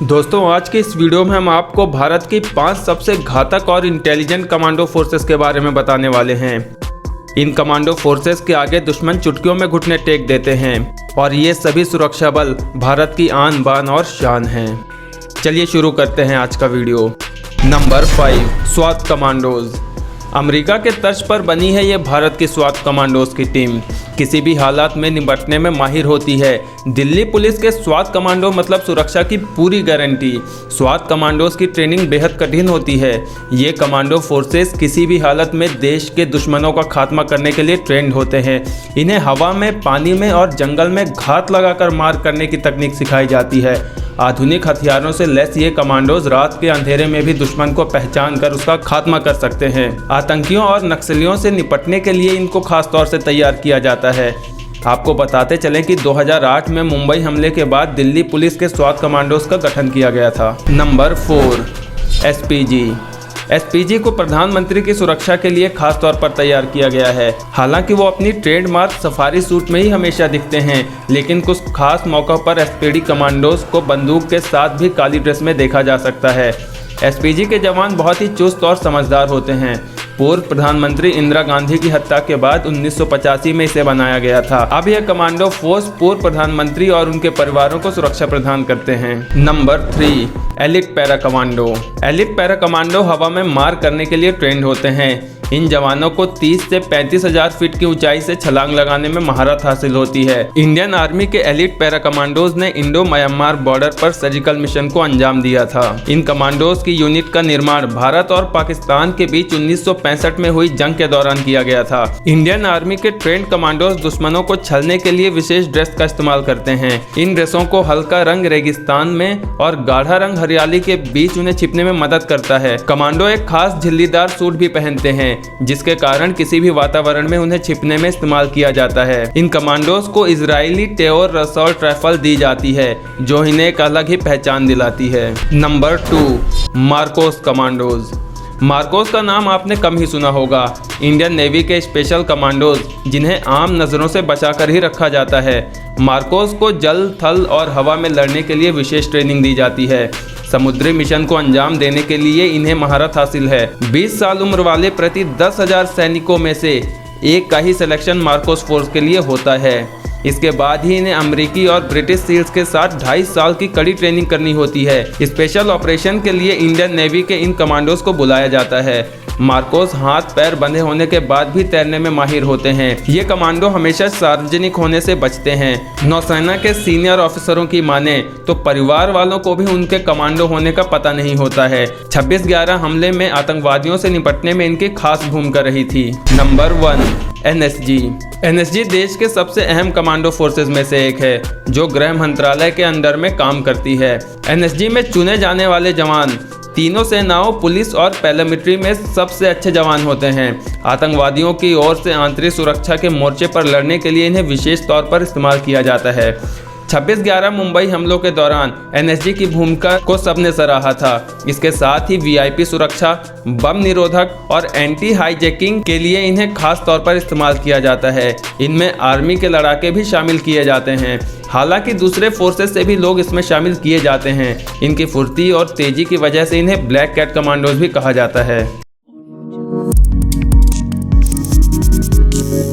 दोस्तों, आज के इस वीडियो में हम आपको भारत की 5 सबसे घातक और इंटेलिजेंट कमांडो फोर्सेस के बारे में बताने वाले हैं। इन कमांडो फोर्सेस के आगे दुश्मन चुटकियों में घुटने टेक देते हैं और ये सभी सुरक्षा बल भारत की आन बान और शान हैं। चलिए शुरू करते हैं आज का video. Number 5, Swat commandos. America के तर्ज पर बनी है ये भारत की स्वात कमांडोज की टीम। किसी भी हालात में निपटने में माहिर होती है। दिल्ली पुलिस के स्वात कमांडो मतलब सुरक्षा की पूरी गारंटी। स्वात कमांडोज की ट्रेनिंग बेहद कठिन होती है। ये कमांडो फोर्सेस किसी भी हालत में देश के दुश्मनों का खात्मा करने के लिए ट्रेंड होते हैं। इन्हें हवा में, पानी में और जंगल में घात लगाकर मार करने की तकनीक सिखाई जाती है। आधुनिक हथियारों से लैस ये कमांडोज रात के अंधेरे में भी दुश्मन को पहचान कर उसका खात्मा कर सकते हैं। आतंकियों और नक्सलियों से निपटने के लिए इनको खास तौर से तैयार किया जाता है। आपको बताते चलें कि 2008 में मुंबई हमले के बाद दिल्ली पुलिस के स्वात कमांडोज का गठन किया गया था। Number 4, SPG. एसपीजी को प्रधानमंत्री की सुरक्षा के लिए खास तौर पर तैयार किया गया है। हालांकि वो अपनी ट्रेडमार्क सफारी सूट में ही हमेशा दिखते हैं, लेकिन कुछ खास मौक़ों पर एसपीजी कमांडोज को बंदूक के साथ भी काली ड्रेस में देखा जा सकता है। एसपीजी के जवान बहुत ही चुस्त और समझदार होते हैं। पूर्व प्रधानमंत्री इंदिरा गांधी की हत्या के बाद 1985 में इसे बनाया गया था। अब यह कमांडो फोर्स पूर्व प्रधानमंत्री और उनके परिवारों को सुरक्षा प्रदान करते हैं। Number 3, elite para commando. Elite para commando हवा में मार करने के लिए ट्रेंड होते हैं। इन जवानों को 30 से 35,000 फीट की ऊंचाई से छलांग लगाने में महारत हासिल होती है। इंडियन आर्मी के एलिट पैरा कमांडोज ने इंडो म्यांमार बॉर्डर पर सर्जिकल मिशन को अंजाम दिया था। इन कमांडोज की यूनिट का निर्माण भारत और पाकिस्तान के बीच 1965 में हुई जंग के दौरान किया गया था। इंडियन आर्मी के ट्रेंड कमांडोज दुश्मनों को छलने के लिए विशेष ड्रेस का इस्तेमाल करते हैं। इन ड्रेसों को हल्का रंग रेगिस्तान में और गाढ़ा रंग हरियाली के बीच उन्हें छिपने में मदद करता है। कमांडो एक खास झिल्लीदार सूट भी पहनते हैं, जिसके कारण किसी भी वातावरण में उन्हें छिपने में इस्तेमाल किया जाता है। इन कमांडोज को इजरायली टेओर रसौल्ट राइफल दी जाती है, जो इन्हें एक अलग ही पहचान दिलाती है। Number 2, Marcos commandos. मार्कोस का नाम आपने कम ही सुना होगा। इंडियन नेवी के स्पेशल कमांडोज, जिन्हें आम नज़रों से बचाकर ही रखा जाता है। मार्कोस को जल, थल और हवा में लड़ने के लिए विशेष ट्रेनिंग दी जाती है। समुद्री मिशन को अंजाम देने के लिए इन्हें महारत हासिल है। 20 साल उम्र वाले प्रति 10,000 सैनिकों में से एक का ही सिलेक्शन मार्कोस फोर्स के लिए होता है। इसके बाद ही इन्हें अमेरिकी और ब्रिटिश सील्स के साथ 2.5 साल की कड़ी ट्रेनिंग करनी होती है। स्पेशल ऑपरेशन के लिए इंडियन नेवी के इन कमांडोज को बुलाया जाता है। मार्कोस हाथ पैर बंधे होने के बाद भी तैरने में माहिर होते हैं। ये कमांडो हमेशा सार्वजनिक होने से बचते हैं। नौसेना के सीनियर ऑफिसरों की माने तो परिवार वालों को भी उनके कमांडो होने का पता नहीं होता है। 26/11 हमले में आतंकवादियों से निपटने में इनकी खास भूमिका रही थी। Number 1, NSG. एनएसजी देश के सबसे अहम कमांडो फोर्सेज में से एक है, जो गृह मंत्रालय के अंडर में काम करती है। एनएसजी में चुने जाने वाले जवान तीनों सेनाओं, पुलिस और पैरामिलिट्री में सबसे अच्छे जवान होते हैं। आतंकवादियों की ओर से आंतरिक सुरक्षा के मोर्चे पर लड़ने के लिए इन्हें विशेष तौर पर इस्तेमाल किया जाता है। 26/11 मुंबई हमलों के दौरान एनएसजी की भूमिका को सबने सराहा था। इसके साथ ही वीआईपी सुरक्षा, बम निरोधक और एंटी हाईजैकिंग के लिए इन्हें खास तौर पर इस्तेमाल किया जाता है। इनमें आर्मी के लड़ाके भी शामिल किए जाते हैं। हालांकि दूसरे फोर्सेस से भी लोग इसमें शामिल किए जाते हैं। इनकी फुर्ती और तेजी की वजह से इन्हें ब्लैक कैट कमांडोज भी कहा जाता है।